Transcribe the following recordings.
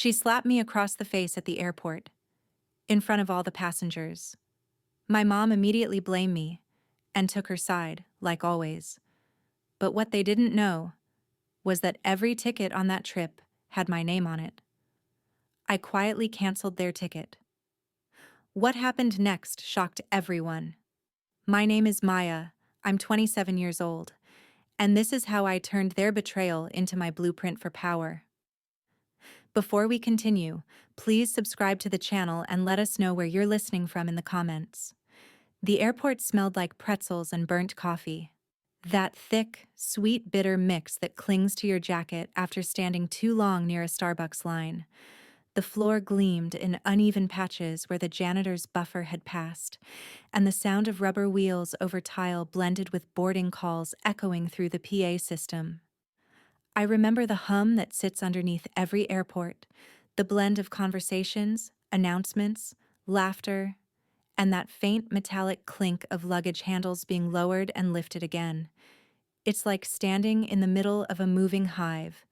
She slapped me across the face at the airport, in front of all the passengers. My mom immediately blamed me and took her side, like always. But what they didn't know was that every ticket on that trip had my name on it. I quietly canceled their ticket. What happened next shocked everyone. My name is Maya, I'm 27 years old, and this is how I turned their betrayal into my blueprint for power. Before we continue, please subscribe to the channel and let us know where you're listening from in the comments. The airport smelled like pretzels and burnt coffee. That thick, sweet, bitter mix that clings to your jacket after standing too long near a Starbucks line. The floor gleamed in uneven patches where the janitor's buffer had passed, and the sound of rubber wheels over tile blended with boarding calls echoing through the PA system. I remember the hum that sits underneath every airport, the blend of conversations, announcements, laughter, and that faint metallic clink of luggage handles being lowered and lifted again. It's like standing in the middle of a moving hive.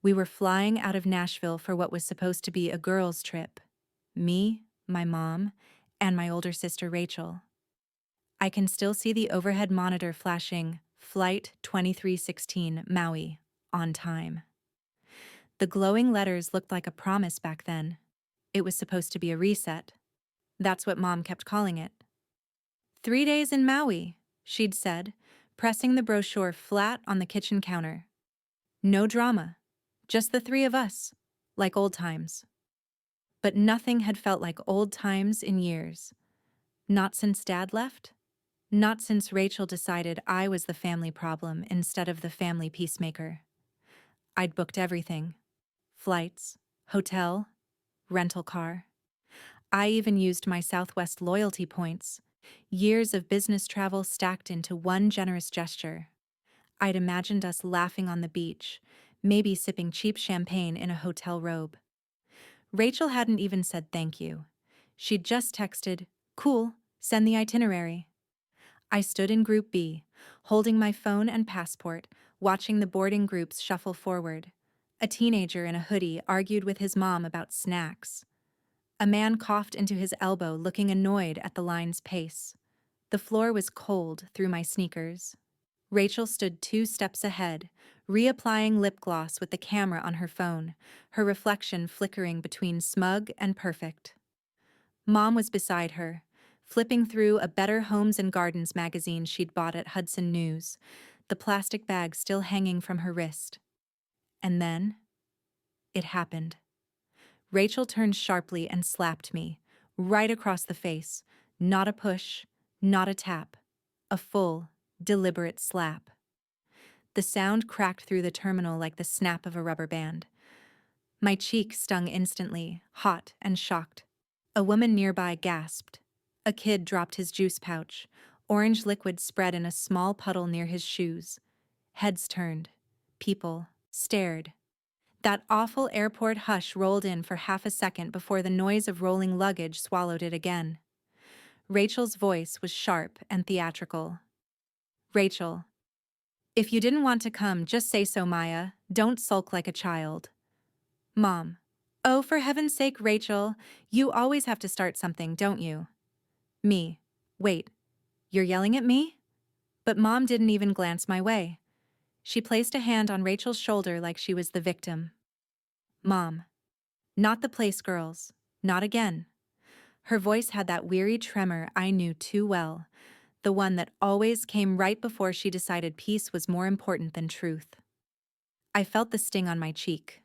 We were flying out of Nashville for what was supposed to be a girls' trip. Me, my mom, and my older sister Rachel. I can still see the overhead monitor flashing Flight 2316 Maui, on time. The glowing letters looked like a promise back then. It was supposed to be a reset. That's what Mom kept calling it. 3 days in Maui, she'd said, pressing the brochure flat on the kitchen counter. No drama, just the three of us, like old times. But nothing had felt like old times in years. Not since Dad left. Not since Rachel decided I was the family problem instead of the family peacemaker. I'd booked everything. Flights, hotel, rental car. I even used my Southwest loyalty points, years of business travel stacked into one generous gesture. I'd imagined us laughing on the beach, maybe sipping cheap champagne in a hotel robe. Rachel hadn't even said thank you. She'd just texted, "Cool, send the itinerary." I stood in Group B, holding my phone and passport, watching the boarding groups shuffle forward. A teenager in a hoodie argued with his mom about snacks. A man coughed into his elbow, looking annoyed at the line's pace. The floor was cold through my sneakers. Rachel stood 2 steps ahead, reapplying lip gloss with the camera on her phone, her reflection flickering between smug and perfect. Mom was beside her, flipping through a Better Homes and Gardens magazine she'd bought at Hudson News, the plastic bag still hanging from her wrist. And then, it happened. Rachel turned sharply and slapped me, right across the face. Not a push, not a tap. A full, deliberate slap. The sound cracked through the terminal like the snap of a rubber band. My cheek stung instantly, hot and shocked. A woman nearby gasped. A kid dropped his juice pouch. Orange liquid spread in a small puddle near his shoes. Heads turned. People stared. That awful airport hush rolled in for half a second before the noise of rolling luggage swallowed it again. Rachel's voice was sharp and theatrical. "Rachel, if you didn't want to come, just say so, Maya. Don't sulk like a child." Mom: "Oh, for heaven's sake, Rachel, you always have to start something, don't you?" Me: "Wait, you're yelling at me?" But Mom didn't even glance my way. She placed a hand on Rachel's shoulder like she was the victim. Mom: "Not the place, girls. Not again." Her voice had that weary tremor I knew too well, the one that always came right before she decided peace was more important than truth. I felt the sting on my cheek,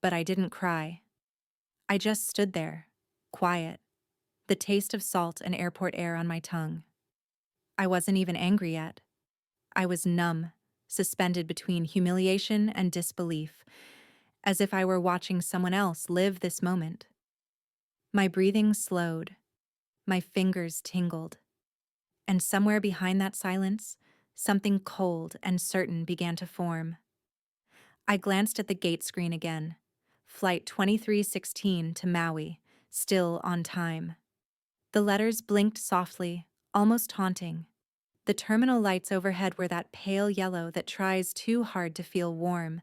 but I didn't cry. I just stood there, quiet, the taste of salt and airport air on my tongue. I wasn't even angry yet. I was numb, suspended between humiliation and disbelief, as if I were watching someone else live this moment. My breathing slowed. My fingers tingled. And somewhere behind that silence, something cold and certain began to form. I glanced at the gate screen again. Flight 2316 to Maui, still on time. The letters blinked softly, almost haunting. The terminal lights overhead were that pale yellow that tries too hard to feel warm,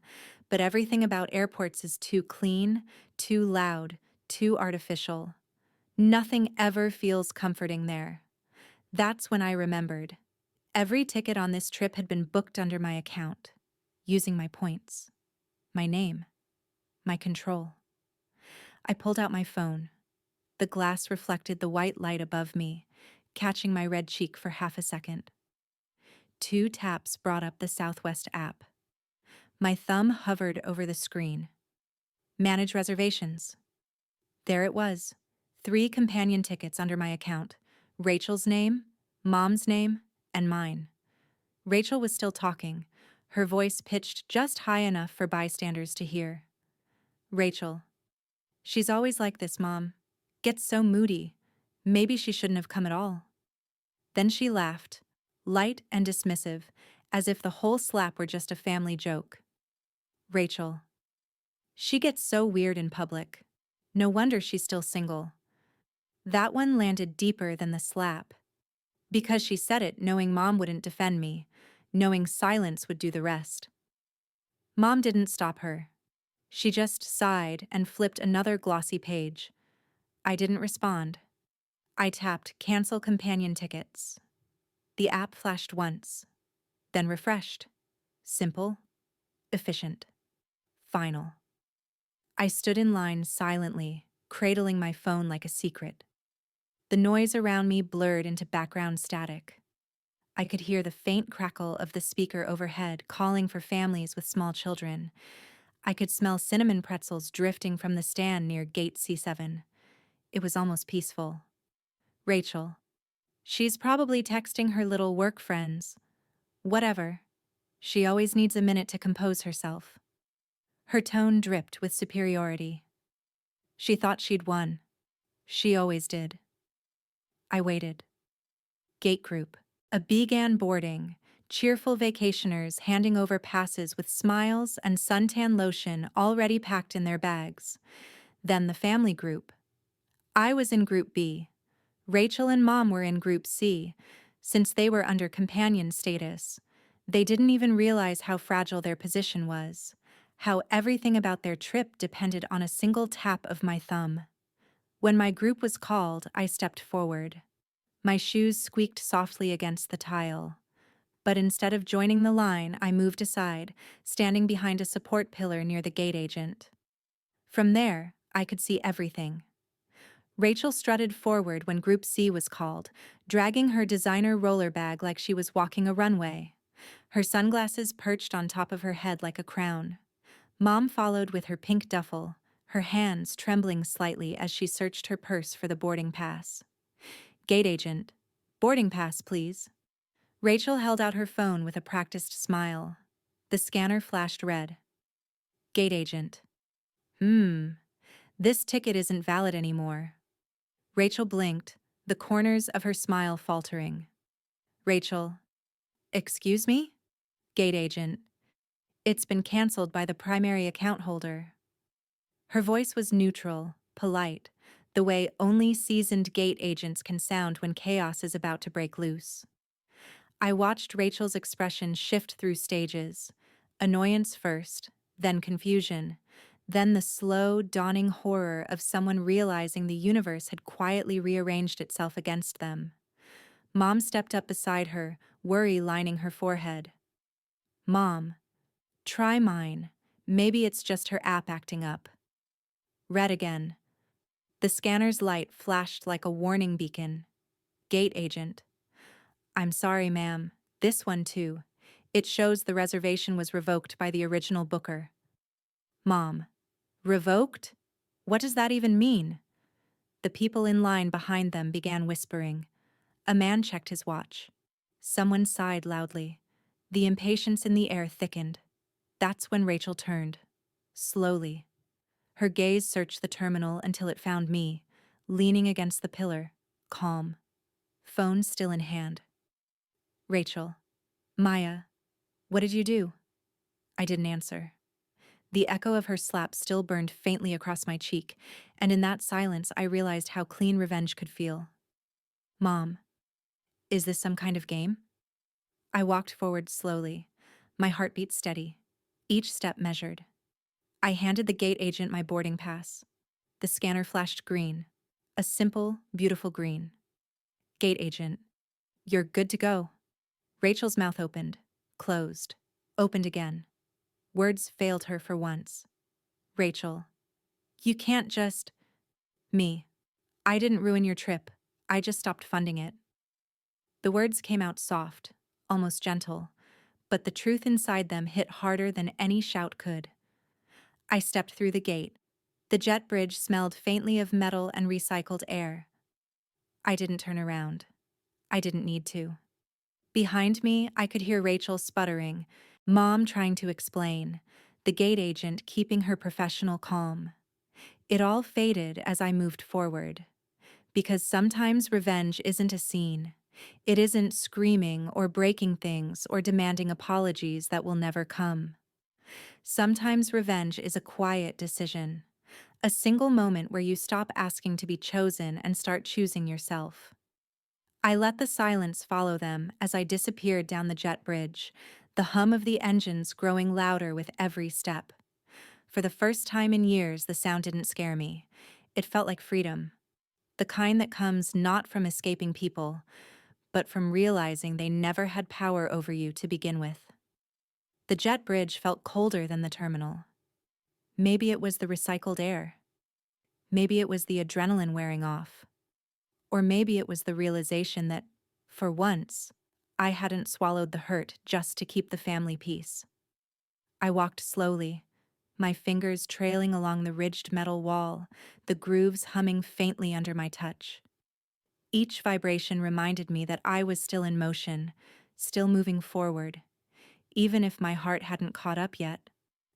but everything about airports is too clean, too loud, too artificial. Nothing ever feels comforting there. That's when I remembered. Every ticket on this trip had been booked under my account, using my points, my name, my control. I pulled out my phone. The glass reflected the white light above me, catching my red cheek for half a second. 2 taps brought up the Southwest app. My thumb hovered over the screen. Manage reservations. There it was. 3 companion tickets under my account. Rachel's name, Mom's name, and mine. Rachel was still talking, her voice pitched just high enough for bystanders to hear. Rachel. She's always like this, Mom. Gets so moody. Maybe she shouldn't have come at all. Then she laughed, light and dismissive, as if the whole slap were just a family joke. Rachel. She gets so weird in public. No wonder she's still single. That one landed deeper than the slap. Because she said it knowing Mom wouldn't defend me, knowing silence would do the rest. Mom didn't stop her. She just sighed and flipped another glossy page. I didn't respond. I tapped Cancel Companion Tickets. The app flashed once, then refreshed. Simple, efficient, final. I stood in line silently, cradling my phone like a secret. The noise around me blurred into background static. I could hear the faint crackle of the speaker overhead calling for families with small children. I could smell cinnamon pretzels drifting from the stand near Gate C7. It was almost peaceful. Rachel. She's probably texting her little work friends. Whatever. She always needs a minute to compose herself. Her tone dripped with superiority. She thought she'd won. She always did. I waited. Gate group. A began boarding, cheerful vacationers handing over passes with smiles and suntan lotion already packed in their bags. Then the family group. I was in Group B. Rachel and Mom were in Group C, since they were under companion status. They didn't even realize how fragile their position was, how everything about their trip depended on a single tap of my thumb. When my group was called, I stepped forward. My shoes squeaked softly against the tile. But instead of joining the line, I moved aside, standing behind a support pillar near the gate agent. From there, I could see everything. Rachel strutted forward when Group C was called, dragging her designer roller bag like she was walking a runway. Her sunglasses perched on top of her head like a crown. Mom followed with her pink duffel, her hands trembling slightly as she searched her purse for the boarding pass. Gate agent. Boarding pass, please. Rachel held out her phone with a practiced smile. The scanner flashed red. Gate agent. This ticket isn't valid anymore. Rachel blinked, the corners of her smile faltering. Rachel. Excuse me? Gate agent. It's been canceled by the primary account holder. Her voice was neutral, polite, the way only seasoned gate agents can sound when chaos is about to break loose. I watched Rachel's expression shift through stages, annoyance first, then confusion, then the slow, dawning horror of someone realizing the universe had quietly rearranged itself against them. Mom stepped up beside her, worry lining her forehead. Mom, try mine. Maybe it's just her app acting up. Red again. The scanner's light flashed like a warning beacon. Gate agent. I'm sorry, ma'am. This one too. It shows the reservation was revoked by the original booker. Mom. Revoked? What does that even mean? The people in line behind them began whispering. A man checked his watch. Someone sighed loudly. The impatience in the air thickened. That's when Rachel turned. Slowly. Her gaze searched the terminal until it found me, leaning against the pillar, calm. Phone still in hand. Rachel. Maya. What did you do? I didn't answer. The echo of her slap still burned faintly across my cheek, and in that silence I realized how clean revenge could feel. Mom. Is this some kind of game? I walked forward slowly, my heartbeat steady, each step measured. I handed the gate agent my boarding pass. The scanner flashed green, a simple, beautiful green. Gate agent, you're good to go. Rachel's mouth opened, closed, opened again. Words failed her for once. Rachel, you can't just. Me. I didn't ruin your trip. I just stopped funding it. The words came out soft, almost gentle, but the truth inside them hit harder than any shout could. I stepped through the gate. The jet bridge smelled faintly of metal and recycled air. I didn't turn around. I didn't need to. Behind me, I could hear Rachel sputtering, Mom trying to explain, the gate agent keeping her professional calm. It all faded as I moved forward. Because sometimes revenge isn't a scene. It isn't screaming or breaking things or demanding apologies that will never come. Sometimes revenge is a quiet decision. A single moment where you stop asking to be chosen and start choosing yourself. I let the silence follow them as I disappeared down the jet bridge, the hum of the engines growing louder with every step. For the first time in years, the sound didn't scare me. It felt like freedom. The kind that comes not from escaping people, but from realizing they never had power over you to begin with. The jet bridge felt colder than the terminal. Maybe it was the recycled air. Maybe it was the adrenaline wearing off. Or maybe it was the realization that, for once, I hadn't swallowed the hurt just to keep the family peace. I walked slowly, my fingers trailing along the ridged metal wall, the grooves humming faintly under my touch. Each vibration reminded me that I was still in motion, still moving forward, even if my heart hadn't caught up yet.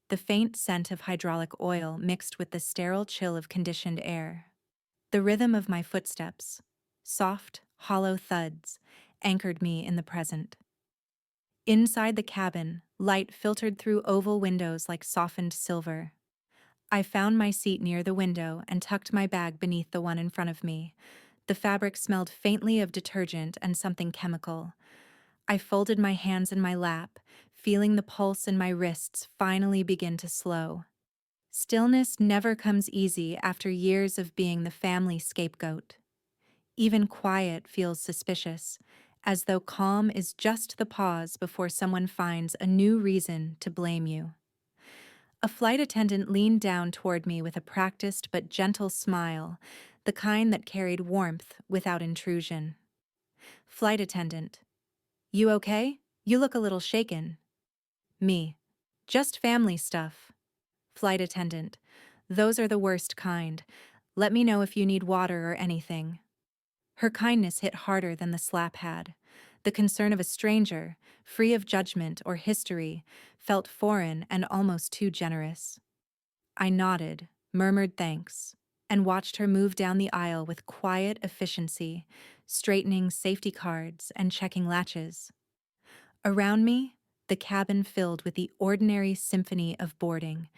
The faint scent of hydraulic oil mixed with the sterile chill of conditioned air. The rhythm of my footsteps, soft, hollow thuds, anchored me in the present. Inside the cabin, light filtered through oval windows like softened silver. I found my seat near the window and tucked my bag beneath the one in front of me. The fabric smelled faintly of detergent and something chemical. I folded my hands in my lap, feeling the pulse in my wrists finally begin to slow. Stillness never comes easy after years of being the family scapegoat. Even quiet feels suspicious, as though calm is just the pause before someone finds a new reason to blame you. A flight attendant leaned down toward me with a practiced but gentle smile, the kind that carried warmth without intrusion. Flight attendant: you okay? You look a little shaken. Me: just family stuff. Flight attendant: those are the worst kind. Let me know if you need water or anything. Her kindness hit harder than the slap had. The concern of a stranger, free of judgment or history, felt foreign and almost too generous. I nodded, murmured thanks, and watched her move down the aisle with quiet efficiency, straightening safety cards and checking latches. Around me, the cabin filled with the ordinary symphony of boarding.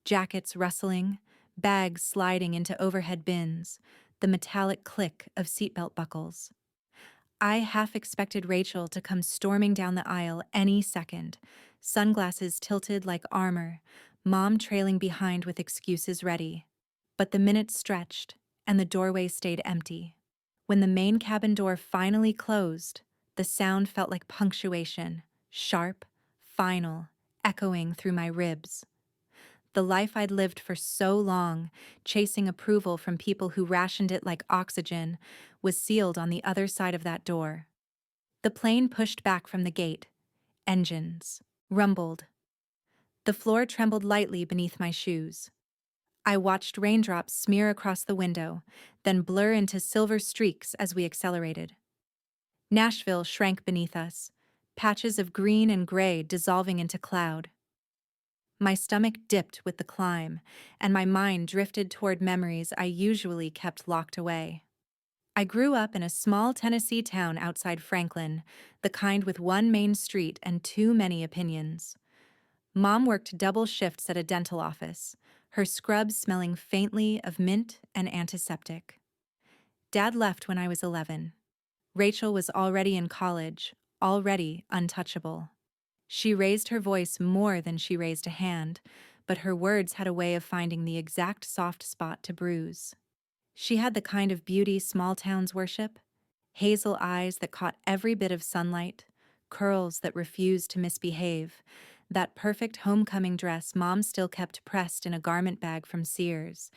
Jackets rustling, bags sliding into overhead bins, the metallic click of seatbelt buckles. I half expected Rachel to come storming down the aisle any second, sunglasses tilted like armor, Mom trailing behind with excuses ready. But the minutes stretched, and the doorway stayed empty. When the main cabin door finally closed, the sound felt like punctuation, sharp, final, echoing through my ribs. The life I'd lived for so long, chasing approval from people who rationed it like oxygen, was sealed on the other side of that door. The plane pushed back from the gate. Engines rumbled. The floor trembled lightly beneath my shoes. I watched raindrops smear across the window, then blur into silver streaks as we accelerated. Nashville shrank beneath us, patches of green and gray dissolving into cloud. My stomach dipped with the climb, and my mind drifted toward memories I usually kept locked away. I grew up in a small Tennessee town outside Franklin, the kind with one main street and too many opinions. Mom worked double shifts at a dental office, her scrubs smelling faintly of mint and antiseptic. Dad left when I was 11. Rachel was already in college, already untouchable. She raised her voice more than she raised a hand, but her words had a way of finding the exact soft spot to bruise. She had the kind of beauty small towns worship: hazel eyes that caught every bit of sunlight, curls that refused to misbehave, that perfect homecoming dress Mom still kept pressed in a garment bag from Sears,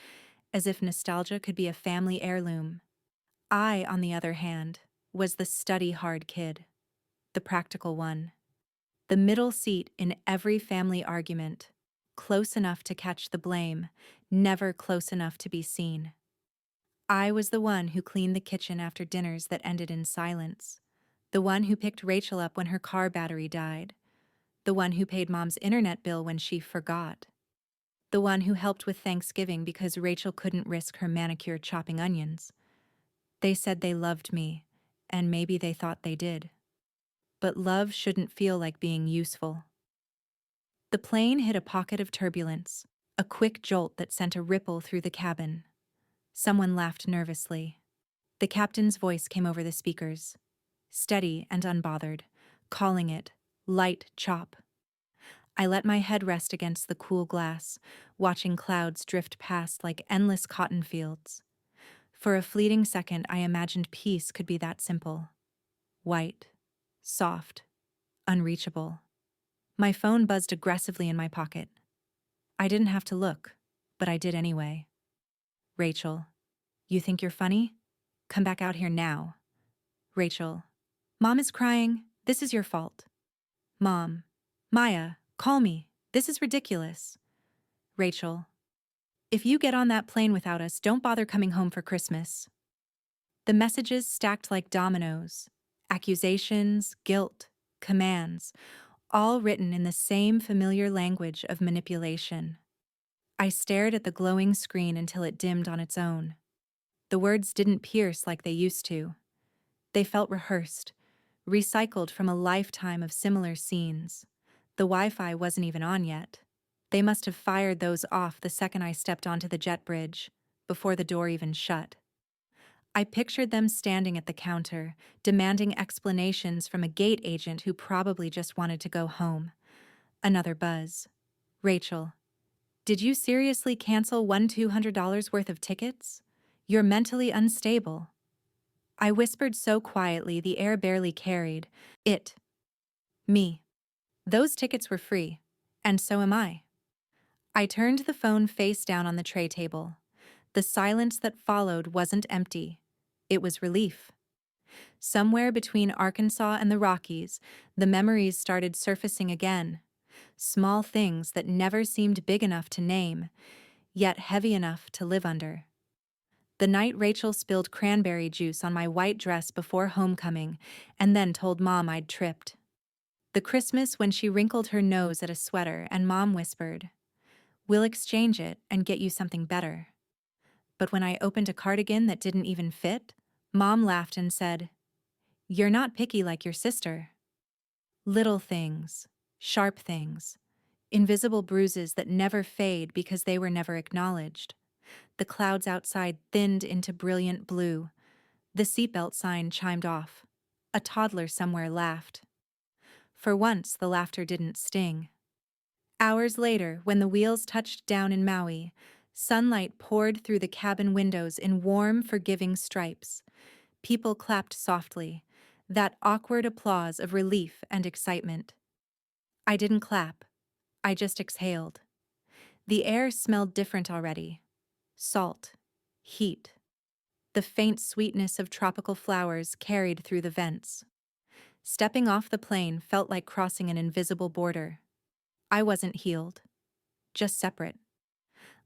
as if nostalgia could be a family heirloom. I, on the other hand, was the study-hard kid, the practical one, the middle seat in every family argument, close enough to catch the blame, never close enough to be seen. I was the one who cleaned the kitchen after dinners that ended in silence, the one who picked Rachel up when her car battery died, the one who paid Mom's internet bill when she forgot, the one who helped with Thanksgiving because Rachel couldn't risk her manicure chopping onions. They said they loved me, and maybe they thought they did. But love shouldn't feel like being useful. The plane hit a pocket of turbulence, a quick jolt that sent a ripple through the cabin. Someone laughed nervously. The captain's voice came over the speakers, steady and unbothered, calling it light chop. I let my head rest against the cool glass, watching clouds drift past like endless cotton fields. For a fleeting second, I imagined peace could be that simple. White, soft, unreachable. My phone buzzed aggressively in my pocket. I didn't have to look, but I did anyway. Rachel, you think you're funny? Come back out here now. Rachel, Mom is crying. This is your fault. Mom, Maya, call me. This is ridiculous. Rachel, if you get on that plane without us, don't bother coming home for Christmas. The messages stacked like dominoes. Accusations, guilt, commands, all written in the same familiar language of manipulation. I stared at the glowing screen until it dimmed on its own. The words didn't pierce like they used to. They felt rehearsed, recycled from a lifetime of similar scenes. The Wi-Fi wasn't even on yet. They must have fired those off the second I stepped onto the jet bridge, before the door even shut. I pictured them standing at the counter, demanding explanations from a gate agent who probably just wanted to go home. Another buzz. Rachel, did you seriously cancel $200 worth of tickets? You're mentally unstable. I whispered so quietly the air barely carried. Me. Those tickets were free, and so am I. I turned the phone face down on the tray table. The silence that followed wasn't empty. It was relief. Somewhere between Arkansas and the Rockies, the memories started surfacing again. Small things that never seemed big enough to name, yet heavy enough to live under. The night Rachel spilled cranberry juice on my white dress before homecoming and then told Mom I'd tripped. The Christmas when she wrinkled her nose at a sweater and Mom whispered, "We'll exchange it and get you something better." But when I opened a cardigan that didn't even fit, Mom laughed and said, "You're not picky like your sister." Little things, sharp things, invisible bruises that never fade because they were never acknowledged. The clouds outside thinned into brilliant blue. The seatbelt sign chimed off. A toddler somewhere laughed. For once, the laughter didn't sting. Hours later, when the wheels touched down in Maui, sunlight poured through the cabin windows in warm, forgiving stripes. People clapped softly, that awkward applause of relief and excitement. I didn't clap. I just exhaled. The air smelled different already. Salt, heat. The faint sweetness of tropical flowers carried through the vents. Stepping off the plane felt like crossing an invisible border. I wasn't healed, just separate.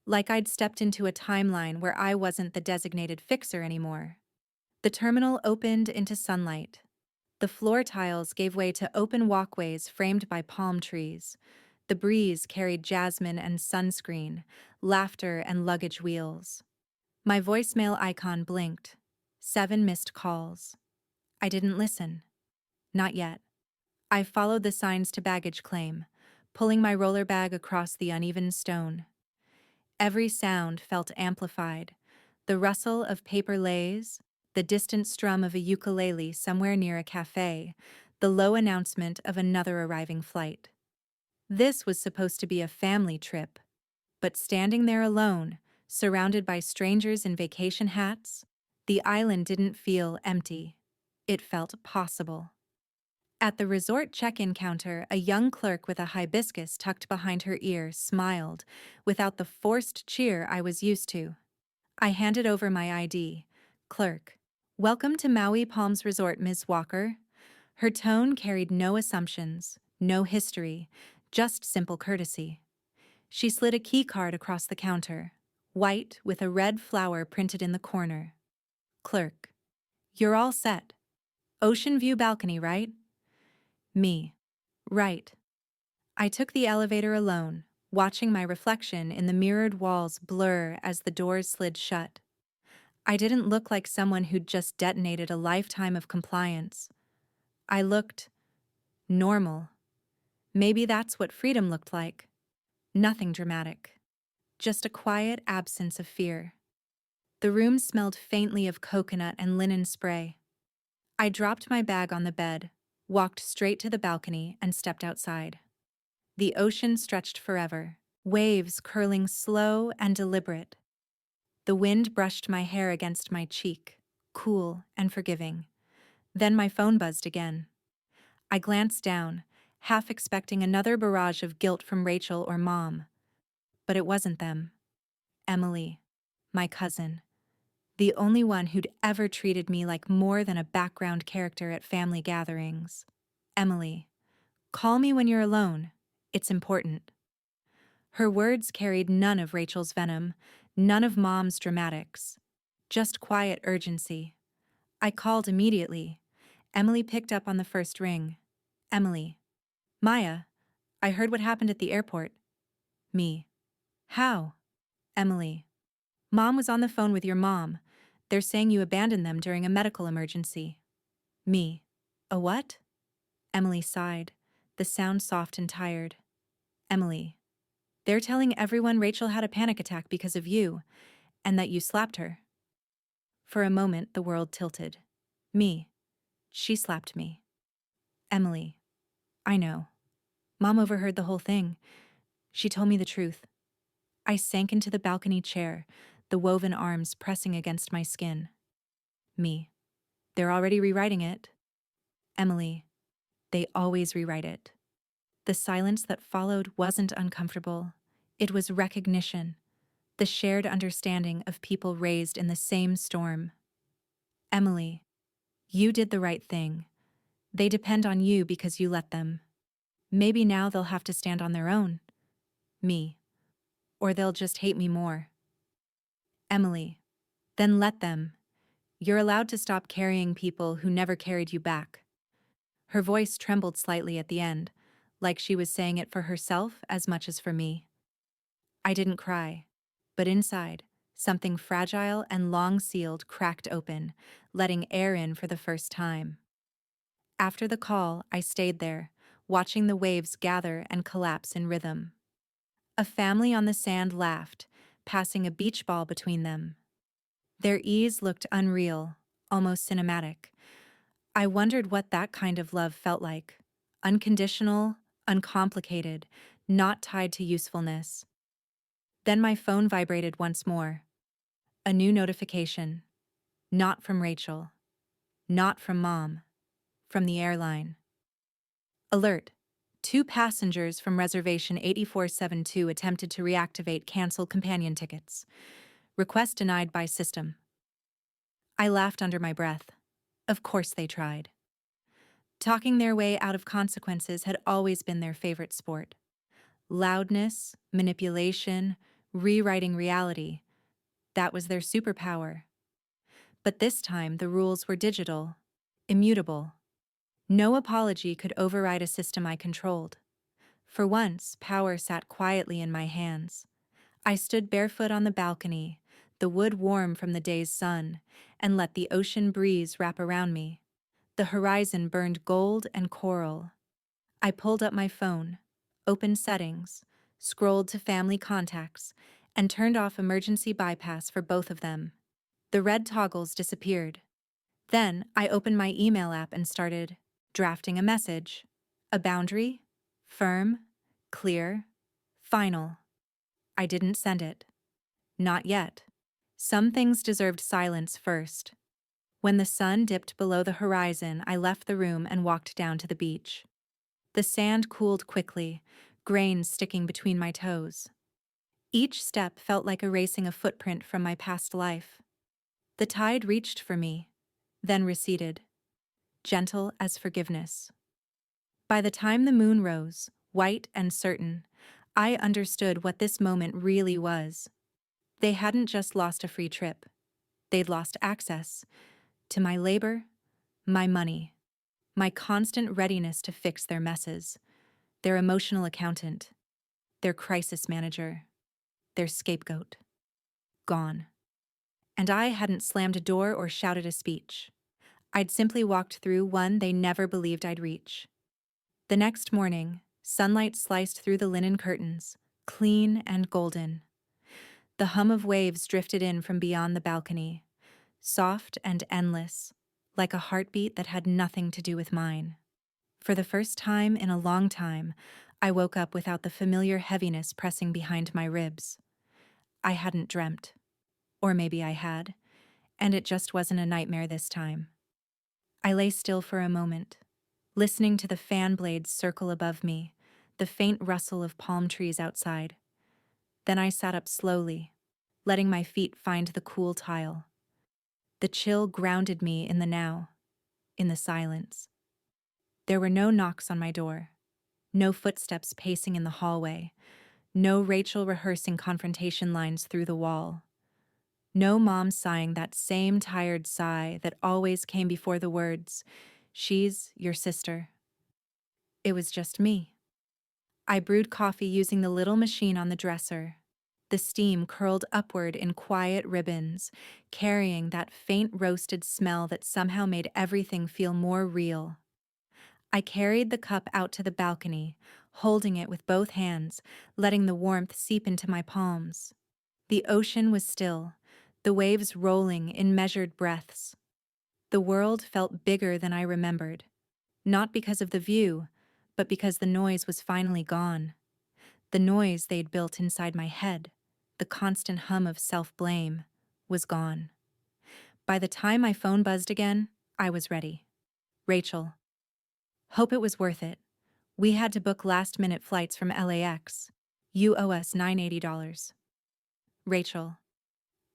Like I'd stepped into a timeline where I wasn't the designated fixer anymore. The terminal opened into sunlight. The floor tiles gave way to open walkways framed by palm trees. The breeze carried jasmine and sunscreen, laughter and luggage wheels. My voicemail icon blinked. 7 missed calls. I didn't listen. Not yet. I followed the signs to baggage claim, pulling my roller bag across the uneven stone. Every sound felt amplified. The rustle of paper lays, the distant strum of a ukulele somewhere near a cafe, the low announcement of another arriving flight. This was supposed to be a family trip, but standing there alone, surrounded by strangers in vacation hats, the island didn't feel empty. It felt possible. At the resort check-in counter, a young clerk with a hibiscus tucked behind her ear smiled, without the forced cheer I was used to. I handed over my ID. Clerk. Welcome to Maui Palms Resort, Ms. Walker. Her tone carried no assumptions, no history, just simple courtesy. She slid a key card across the counter, white with a red flower printed in the corner. Clerk. You're all set. Ocean view balcony, right? Me. Right. I took the elevator alone, watching my reflection in the mirrored walls blur as the doors slid shut. I didn't look like someone who'd just detonated a lifetime of compliance. I looked normal. Maybe that's what freedom looked like. Nothing dramatic. Just a quiet absence of fear. The room smelled faintly of coconut and linen spray. I dropped my bag on the bed, walked straight to the balcony, and stepped outside. The ocean stretched forever, waves curling slow and deliberate. The wind brushed my hair against my cheek, cool and forgiving. Then my phone buzzed again. I glanced down, half expecting another barrage of guilt from Rachel or Mom. But it wasn't them. Emily, my cousin, the only one who'd ever treated me like more than a background character at family gatherings. Emily, call me when you're alone. It's important. Her words carried none of Rachel's venom, none of Mom's dramatics. Just quiet urgency. I called immediately. Emily picked up on the first ring. Emily. Maya. I heard what happened at the airport. Me. How? Emily. Mom was on the phone with your mom. They're saying you abandoned them during a medical emergency. Me. A what? Emily sighed, the sound soft and tired. Emily. They're telling everyone Rachel had a panic attack because of you, and that you slapped her. For a moment, the world tilted. Me. She slapped me. Emily. I know. Mom overheard the whole thing. She told me the truth. I sank into the balcony chair, the woven arms pressing against my skin. Me. They're already rewriting it. Emily. They always rewrite it. The silence that followed wasn't uncomfortable. It was recognition, the shared understanding of people raised in the same storm. Emily. You did the right thing. They depend on you because you let them. Maybe now they'll have to stand on their own. Me. Or they'll just hate me more. Emily. Then let them. You're allowed to stop carrying people who never carried you back. Her voice trembled slightly at the end, like she was saying it for herself as much as for me. I didn't cry, but inside, something fragile and long-sealed cracked open, letting air in for the first time. After the call, I stayed there, watching the waves gather and collapse in rhythm. A family on the sand laughed, passing a beach ball between them. Their ease looked unreal, almost cinematic. I wondered what that kind of love felt like. Unconditional, uncomplicated, not tied to usefulness. Then my phone vibrated once more. A new notification. Not from Rachel. Not from Mom. From the airline. Alert. 2 passengers from reservation 8472 attempted to reactivate cancel companion tickets. Request denied by system. I laughed under my breath. Of course they tried. Talking their way out of consequences had always been their favorite sport. Loudness, manipulation, rewriting reality. That was their superpower. But this time the rules were digital, immutable. No apology could override a system I controlled. For once, power sat quietly in my hands. I stood barefoot on the balcony, the wood warm from the day's sun, and let the ocean breeze wrap around me. The horizon burned gold and coral. I pulled up my phone, opened settings, scrolled to family contacts, and turned off emergency bypass for both of them. The red toggles disappeared. Then I opened my email app and started drafting a message. A boundary. Firm. Clear. Final. I didn't send it. Not yet. Some things deserved silence first. When the sun dipped below the horizon, I left the room and walked down to the beach. The sand cooled quickly, grains sticking between my toes. Each step felt like erasing a footprint from my past life. The tide reached for me, then receded, gentle as forgiveness. By the time the moon rose, white and certain, I understood what this moment really was. They hadn't just lost a free trip. They'd lost access to my labor, my money, my constant readiness to fix their messes, their emotional accountant, their crisis manager, their scapegoat. Gone. And I hadn't slammed a door or shouted a speech. I'd simply walked through one they never believed I'd reach. The next morning, sunlight sliced through the linen curtains, clean and golden. The hum of waves drifted in from beyond the balcony, soft and endless, like a heartbeat that had nothing to do with mine. For the first time in a long time, I woke up without the familiar heaviness pressing behind my ribs. I hadn't dreamt. Or maybe I had, and it just wasn't a nightmare this time. I lay still for a moment, listening to the fan blades circle above me, the faint rustle of palm trees outside. Then I sat up slowly, letting my feet find the cool tile. The chill grounded me in the now, in the silence. There were no knocks on my door, no footsteps pacing in the hallway, no Rachel rehearsing confrontation lines through the wall. No mom sighing that same tired sigh that always came before the words, "She's your sister." It was just me. I brewed coffee using the little machine on the dresser. The steam curled upward in quiet ribbons, carrying that faint roasted smell that somehow made everything feel more real. I carried the cup out to the balcony, holding it with both hands, letting the warmth seep into my palms. The ocean was still, the waves rolling in measured breaths. The world felt bigger than I remembered, not because of the view, but because the noise was finally gone. The noise they'd built inside my head, the constant hum of self-blame, was gone. By the time my phone buzzed again, I was ready. Rachel. Hope it was worth it. We had to book last-minute flights from LAX. You owe us $980. Rachel.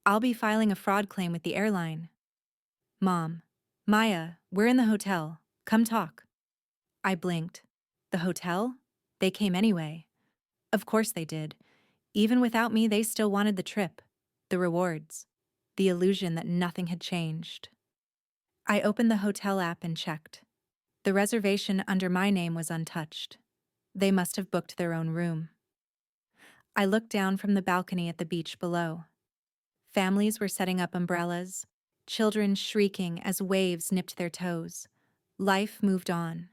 I'll be filing a fraud claim with the airline. Mom. Maya, we're in the hotel. Come talk. I blinked. The hotel? They came anyway. Of course they did. Even without me, they still wanted the trip, the rewards, the illusion that nothing had changed. I opened the hotel app and checked. The reservation under my name was untouched. They must have booked their own room. I looked down from the balcony at the beach below. Families were setting up umbrellas, children shrieking as waves nipped their toes. Life moved on.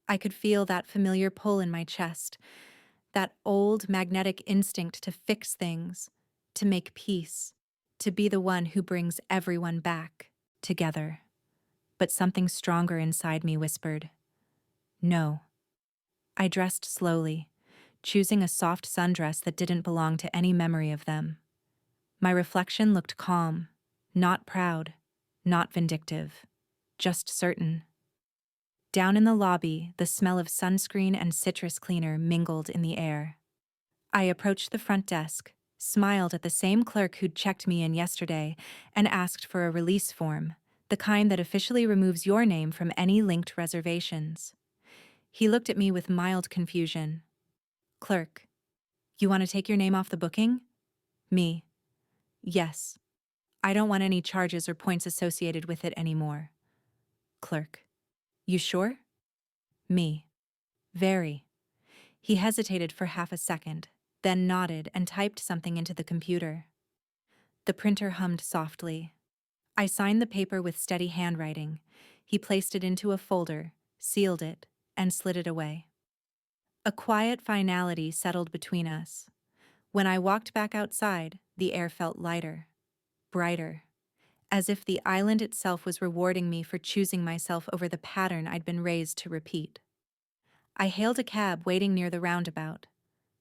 I could feel that familiar pull in my chest, that old magnetic instinct to fix things, to make peace, to be the one who brings everyone back, together. But something stronger inside me whispered, no. I dressed slowly, choosing a soft sundress that didn't belong to any memory of them. My reflection looked calm, not proud, not vindictive, just certain. Down in the lobby, the smell of sunscreen and citrus cleaner mingled in the air. I approached the front desk, smiled at the same clerk who'd checked me in yesterday, and asked for a release form, the kind that officially removes your name from any linked reservations. He looked at me with mild confusion. Clerk. You want to take your name off the booking? Me. Yes. I don't want any charges or points associated with it anymore. Clerk. You sure? Me. Very. He hesitated for half a second, then nodded and typed something into the computer. The printer hummed softly. I signed the paper with steady handwriting. He placed it into a folder, sealed it, and slid it away. A quiet finality settled between us. When I walked back outside, the air felt lighter, brighter. as if the island itself was rewarding me for choosing myself over the pattern I'd been raised to repeat. I hailed a cab waiting near the roundabout.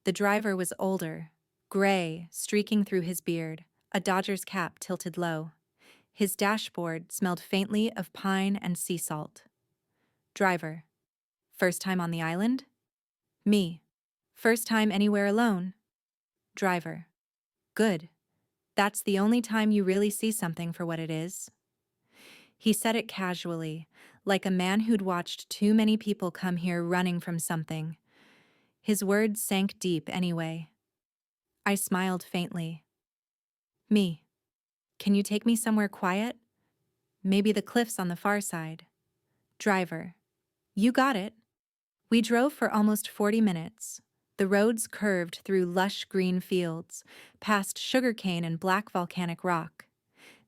The driver was older, gray, streaking through his beard, a Dodgers cap tilted low. His dashboard smelled faintly of pine and sea salt. Driver: first time on the island? Me: first time anywhere alone. Driver: good. That's the only time you really see something for what it is. He said it casually, like a man who'd watched too many people come here running from something. His words sank deep anyway. I smiled faintly. Me: can you take me somewhere quiet? Maybe the cliffs on the far side. Driver: you got it. We drove for almost 40 minutes. The roads curved through lush green fields, past sugarcane and black volcanic rock.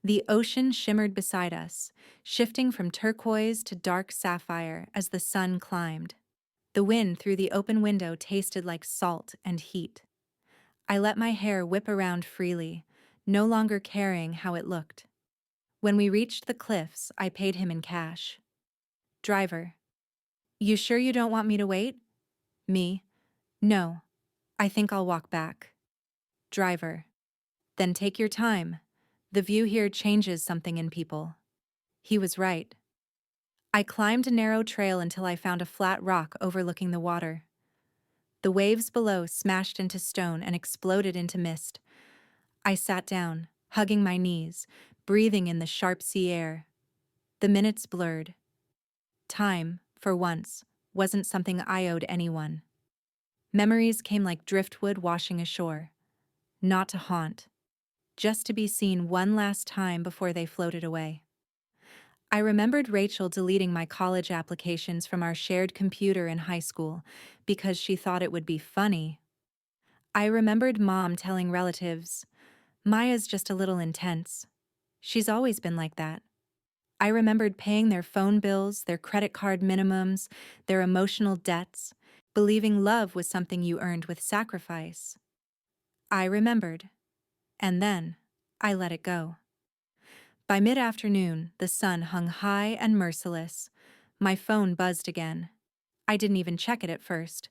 The ocean shimmered beside us, shifting from turquoise to dark sapphire as the sun climbed. The wind through the open window tasted like salt and heat. I let my hair whip around freely, no longer caring how it looked. When we reached the cliffs, I paid him in cash. Driver: you sure you don't want me to wait? Me: no, I think I'll walk back. Driver: then take your time. The view here changes something in people. He was right. I climbed a narrow trail until I found a flat rock overlooking the water. The waves below smashed into stone and exploded into mist. I sat down, hugging my knees, breathing in the sharp sea air. The minutes blurred. Time, for once, wasn't something I owed anyone. Memories came like driftwood washing ashore. Not to haunt, just to be seen one last time before they floated away. I remembered Rachel deleting my college applications from our shared computer in high school because she thought it would be funny. I remembered Mom telling relatives, "Maya's just a little intense. She's always been like that." I remembered paying their phone bills, their credit card minimums, their emotional debts, believing love was something you earned with sacrifice. I remembered, and then I let it go. By mid-afternoon, the sun hung high and merciless. My phone buzzed again. I didn't even check it at first.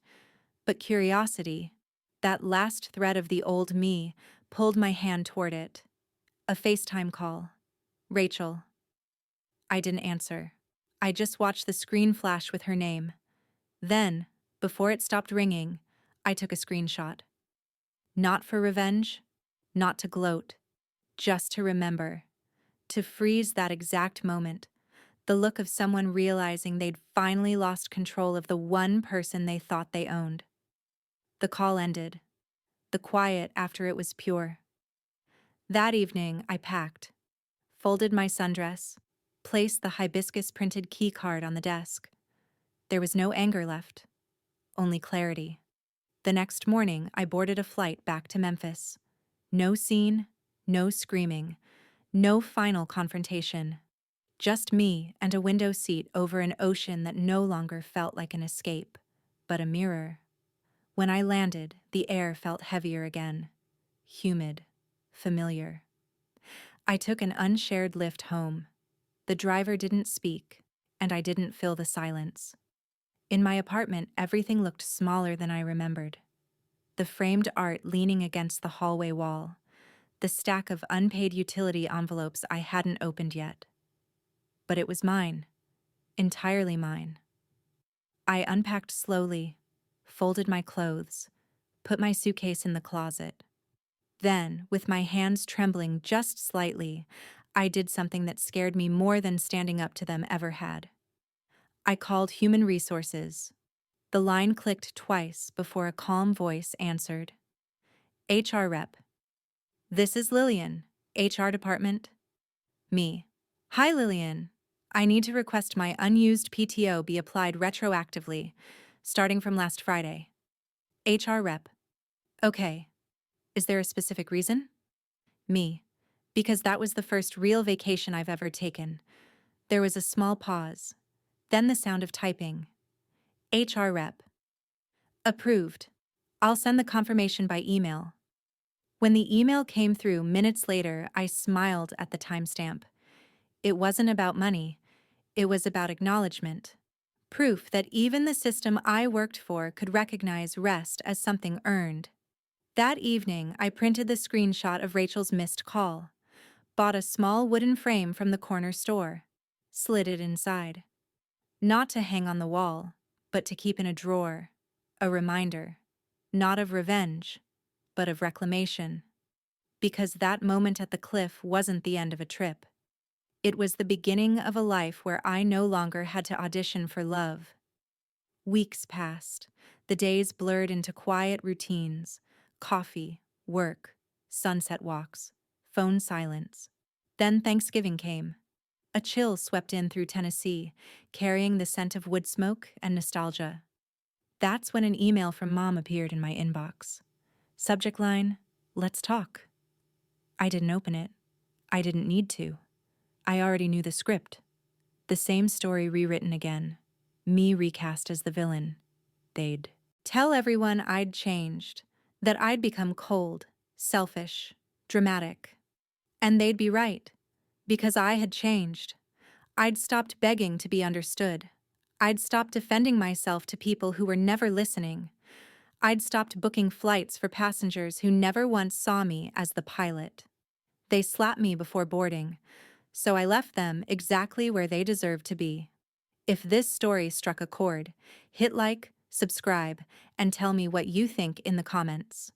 But curiosity, that last thread of the old me, pulled my hand toward it. A FaceTime call. Rachel. I didn't answer. I just watched the screen flash with her name. Then, before it stopped ringing, I took a screenshot. Not for revenge, not to gloat, just to remember. To freeze that exact moment, the look of someone realizing they'd finally lost control of the one person they thought they owned. The call ended. The quiet after it was pure. That evening, I packed, folded my sundress, placed the hibiscus-printed key card on the desk. There was no anger left, only clarity. The next morning, I boarded a flight back to Memphis. No scene, no screaming, no final confrontation. Just me and a window seat over an ocean that no longer felt like an escape, but a mirror. When I landed, the air felt heavier again. Humid. Familiar. I took an unshared lift home. The driver didn't speak, and I didn't fill the silence. In my apartment, everything looked smaller than I remembered. The framed art leaning against the hallway wall. The stack of unpaid utility envelopes I hadn't opened yet. But it was mine. Entirely mine. I unpacked slowly, folded my clothes, put my suitcase in the closet. Then, with my hands trembling just slightly, I did something that scared me more than standing up to them ever had. I called Human Resources. The line clicked twice before a calm voice answered. HR rep. This is Lillian, HR department. Me. Hi, Lillian. I need to request my unused PTO be applied retroactively, starting from last Friday. HR rep. Okay. Is there a specific reason? Me. Because that was the first real vacation I've ever taken. There was a small pause. Then the sound of typing. HR rep. Approved. I'll send the confirmation by email. When the email came through minutes later, I smiled at the timestamp. It wasn't about money, it was about acknowledgement. Proof that even the system I worked for could recognize rest as something earned. That evening, I printed the screenshot of Rachel's missed call, bought a small wooden frame from the corner store, slid it inside. Not to hang on the wall, but to keep in a drawer. A reminder, not of revenge, but of reclamation. Because that moment at the cliff wasn't the end of a trip. It was the beginning of a life where I no longer had to audition for love. Weeks passed. The days blurred into quiet routines: coffee, work, sunset walks, phone silence. Then Thanksgiving came. A chill swept in through Tennessee, carrying the scent of wood smoke and nostalgia. That's when an email from Mom appeared in my inbox. Subject line, "Let's talk." I didn't open it. I didn't need to. I already knew the script. The same story rewritten again. Me recast as the villain. They'd tell everyone I'd changed, that I'd become cold, selfish, dramatic. And they'd be right, because I had changed. I'd stopped begging to be understood. I'd stopped defending myself to people who were never listening. I'd stopped booking flights for passengers who never once saw me as the pilot. They slapped me before boarding, so I left them exactly where they deserved to be. If this story struck a chord, hit like, subscribe, and tell me what you think in the comments.